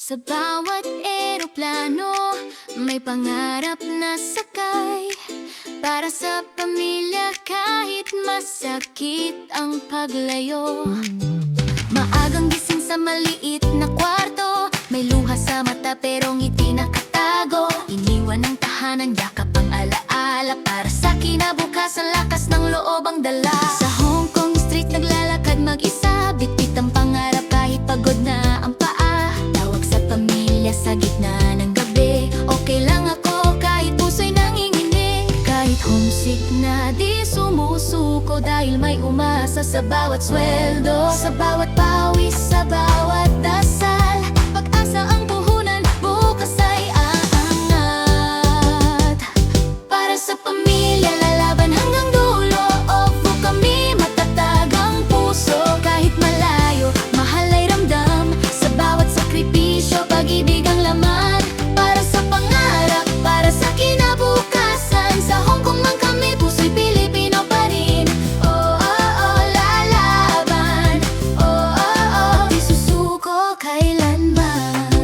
Sa bawat eroplano, may pangarap na sakay. Para sa pamilya kahit masakit ang paglayo. Maagang gising sa maliit na kwarto, may luha sa mata pero ngiti nakatago. Iniwan ng tahanan, yakap ang alaala. Para sa kinabukasan, lakas ng loob ang dala. Sa Hong Kong street naglalakad mag-isa, bitbit ang pangarap kahit pagod na ang paa. Tawag sa pamilya sa gitna ng gabi, okay lang ako kahit puso'y nanginginig. Kahit homesick na di sumusuko, dahil may umasa sa bawat sweldo. Sa bawat pawis, sa bawat dasal, pag-asa ang puhunan, bukas ay aangat. Para sa pamilya lalaban hanggang dulo, opo kami matatag ang puso. Kahit malayo, mahal ay ramdam, sa bawat sakripisyo, pag-ibig ang laman. Para sa pangarap, para sa kinabukasan, sa Hong Kong man kami, puso'y Pilipino pa rin. Oh, oh, oh, lalaban. Oh, oh, oh, di susuko kailanman.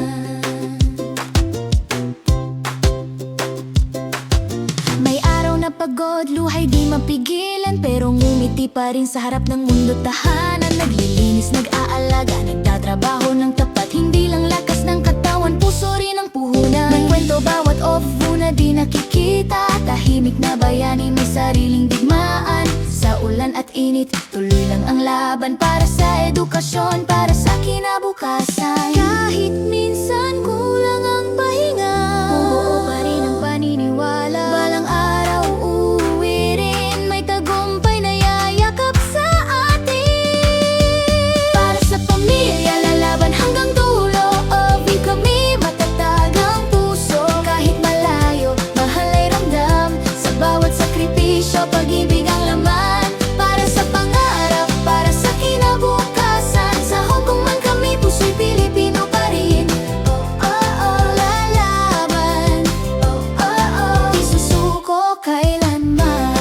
May araw na pagod, luhay di mapigilan, pero ngumiti pa rin sa harap ng mundo tahanan. Naglilinis, nag-aalaga, nagtatrabaho ng tapat, hindi lang lakas ng katawan, puso rin ang puhunan. May kwento bawat off-view na di nakikita, tahimik na bayani may sariling digmaan. Sa ulan at init, tuloy lang ang laban. Para sa edukasyon, para sa kinabukasan. Kahit minsan kulang ang pahinga, buo pa rin ang paniniwala. Balang araw uuwi rin, may tagumpay na yayakap sa atin. Para sa pamilya lalaban hanggang dulo, obi kami matatag ang puso. Kahit malayo, mahal ay ramdam, sa bawat sakripisyo, pag-ibig ang laman. Para sa pangarap, para sa kinabukasan, sa Hong Kong man kami, puso'y Pilipino pa rin. Oh, oh, oh, lalaban. Oh, oh, oh, di susuko kailanman.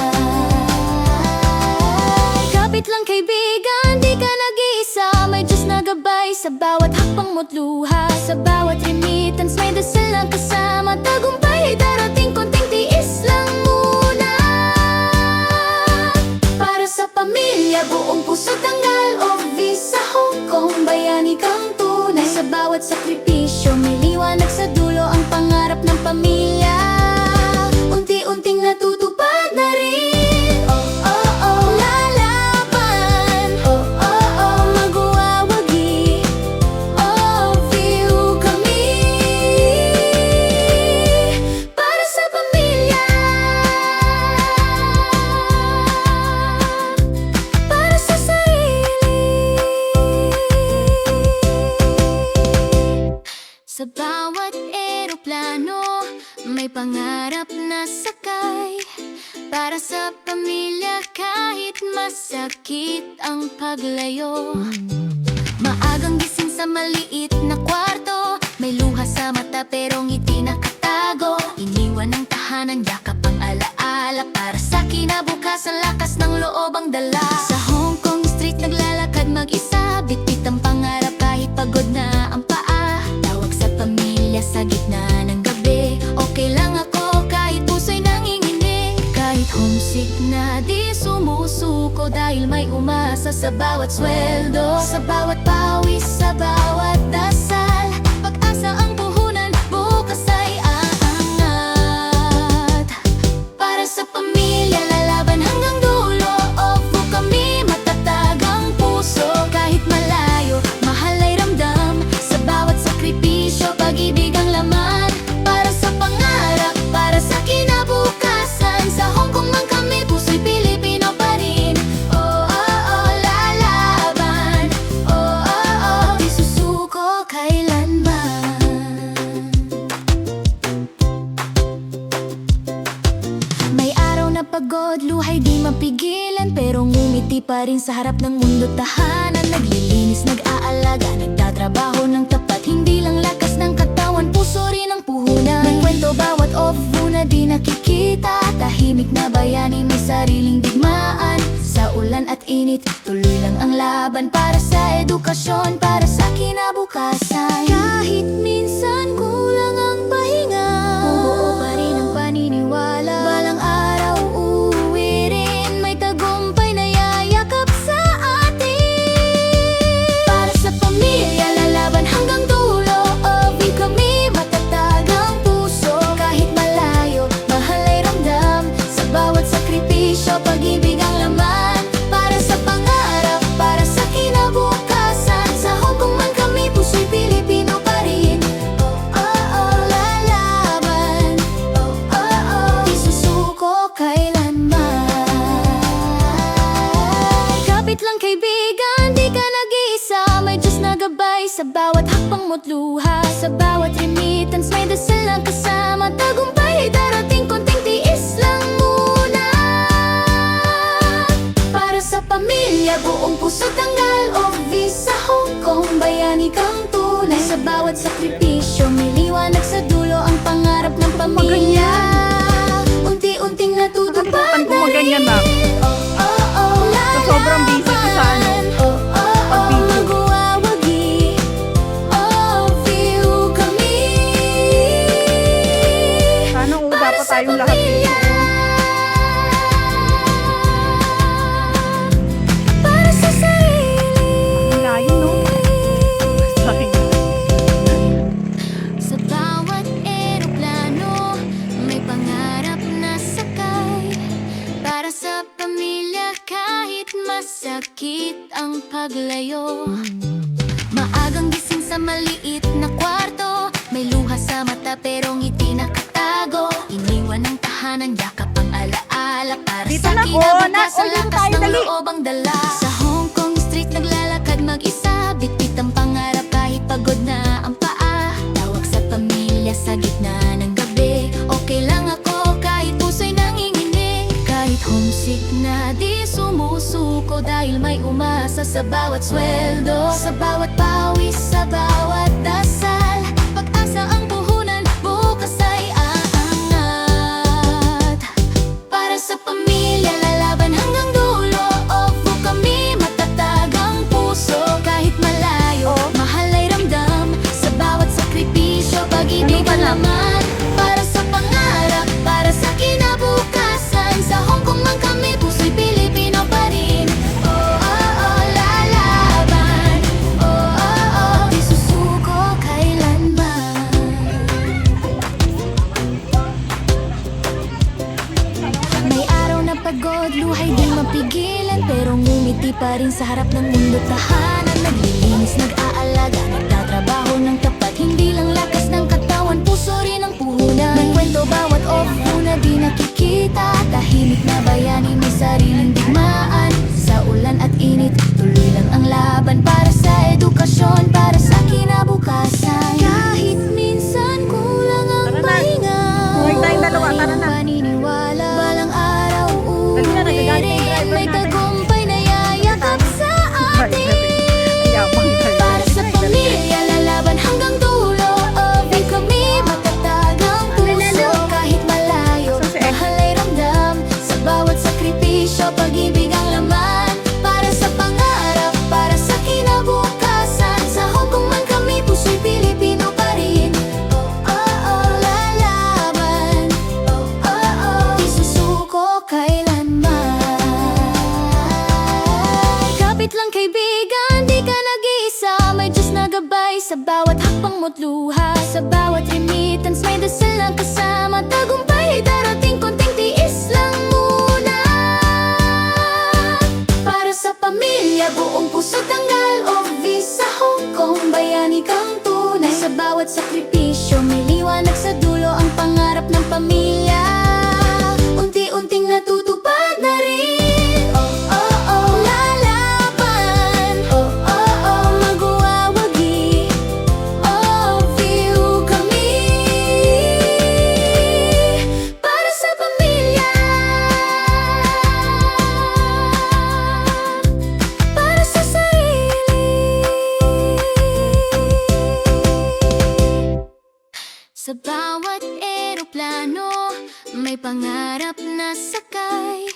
Kapit lang kaibigan, di ka nag-iisa, may Diyos na gabay sa bawat hakbang mo't luha. Sa bawat remittance, may dasal na kasama, tagumpay ay darating, konting tiis lang muna. Para sa pamilya, buong puso tanggal o visa Hong Kong, bayani kang tunay. Sa bawat sakripisyo, may liwanag sa dulo, ang pangarap ng pamilya unti-unting natutupad na rin. Oh, oh, oh, lalaban. Oh, oh, oh, magwawagi. Oh, view kami. Para sa pamilya, para sa sarili. Sa bawat eroplano, may pangarap na sakay. Para sa pamilya kahit masakit ang paglayo. Maagang gising sa maliit na kwarto, may luha sa mata pero ngiti nakatago. Iniwan ng tahanan, yakap ang alaala. Para sa kinabukasan, lakas ng loob ang dala. Sa Hong Kong street naglalakad mag-isa, bitbit ang pangarap kahit pagod na ang paa. Tawag sa pamilya sa gitna ng gabi, okay lang ako kahit puso'y nanginginig. Kahit homesick na di sumusuko, dahil may umasa sa bawat sweldo. Sa bawat pawis, sa bawat dasal, pag-asa ang puhunan, bukas ay aangat. Para sa pamilya lalaban hanggang dulo, opo kami matatag ang puso. Kahit malayo, mahal ay ramdam, sa bawat sakripisyo, pag-ibig ang laman. Para sa pangarap, para sa kinabukasan, sa Hong Kong man kami, puso'y Pilipino pa rin. Oh, oh, oh, lalaban. Oh, oh, oh, di susuko kailanman. May araw na pagod, luhay di mapigilan, pero ngumiti pa rin sa harap ng mundo tahanan. Naglilinis, nag-aalaga, nagtatrabaho ng tapat, hindi lang lakas ng katawan, puso rin ang puhunan. May kwento bawat off-view na di nakikita, tahimik na bayani may sariling digmaan. Sa ulan at init, tuloy lang ang laban. Para sa edukasyon, para sa kinabukasan. Kahit luha. Sa bawat remittance may dasal lang kasama. Tagumpay ay darating, konting tiis lang muna. Para sa pamilya, buong puso tanggal o visa Hong Kong, bayani kang tunay. Sa bawat sakripisyo may liwanag sa dulo, ang pangarap ng pamilya unti-unting natutupad na rin. So, sobrang busy ko sa ano, magwawagi, feel kami. sana uda pa tayong lahat dito. Para sa sarili. Ang layo, no? Sorry. Sa bawat eroplano may pangarap na sakay. Para sa pamilya kahit masakit ang paglayo. Maagang gising sa maliit na kwarto, may luha sa mata pero ngiti nakatago. Iniwan ng tahanan, yakap ang alaala. Para Dito sa na ko, kinabukas, na. ang Dito lakas tayo, ng dali. loob ang dala. Sa Hong Kong street naglalakad mag-isa, bitbit ang pangarap kahit pagod na ang paa. Tawag sa pamilya sa gitna ng gabi, okay lang ako kahit puso'y nanginginig. Kahit homesick na di sumusuko, dahil may umasa sa bawat sweldo. Sa bawat pawis, sa bawat dasal, pag-asa ang puhunan, bukas ay aangat. Para sa pamilya lalaban hanggang dulo, opo kami matatag ang puso. Kahit malayo, mahal ay ramdam. Sa bawat sakripisyo, pag-ibig ang laman. Para sa pangarap, para sa kinabukasan, sa Hong Kong man kami, puso'y Pilipino pa rin. Lalaban. Di susuko kailanman. May araw na pagod, luhay di mapigilan, pero ngumiti pa rin sa harap ng mundo tahanan. Naglilinis, nag-aalaga, nagtatrabaho ng tapat. Hindi lang lakas ng katawan, puso rin ang puhunan. May kwento bawat off na di nakikita. Tahimik na bayani, may sariling digmaan. Sa ulan at init, tuloy lang ang laban. Para sa edukasyon, para sa kinabukasan. Kahit minsan kulang ang Tara na. pahinga, Huwag tayong dalawa, tara na. paniniwala, balang araw Dali na, nagagalit yung uwirin. driver May natin. tagumpay na yayakap sa atin. Para sa pamilya lalaban hanggang dulo, di kami matatag ang puso. Kahit malayo, mahal ay ramdam. Sa bawat sakripisyo, pag-ibig ang laman. Para sa pangarap, para sa kinabukasan, sa Hong Kong man kami, puso'y Pilipino pa rin. Lalaban. Di susuko kailanman. Kapit lang kaibigan, di ka nag-iisa. May Diyos na gabay sa bawat hakbang mo't luha. Sa bawat remittance may dasal lang kasama. Tagumpay ay darating, konting tiis lang muna. Para sa pamilya, buong puso tanggal o visa Hong Kong, bayani kang tunay. Sa bawat sakripisyo may liwanag sa dulo, ang pangarap ng pamilya unti-unting natutupad na rin. Lalaban. Magwawagi, feel kami. Para sa pamilya, para sa sarili. Sa bawat eroplano may pangarap na sakay.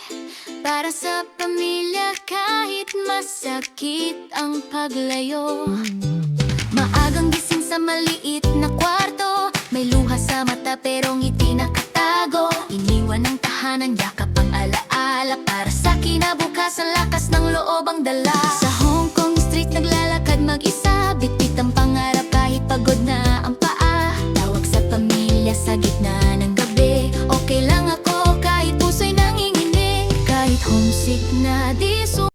Para sa pamilya kahit masakit ang paglayo. Maagang gising sa maliit na kwarto, may luha sa mata pero ngiti nakatago. Iniwan ng tahanan, yakap ang alaala. Para sa kinabukasan, lakas ng loob ang dala. Sa Hong Kong street naglalakad mag-isa, bitbit ang pangarap kahit pagod na ang paa. Tawag sa pamilya sa gitna ng gabi, okay lang ako kahit puso'y nanginginig. Kahit homesick na di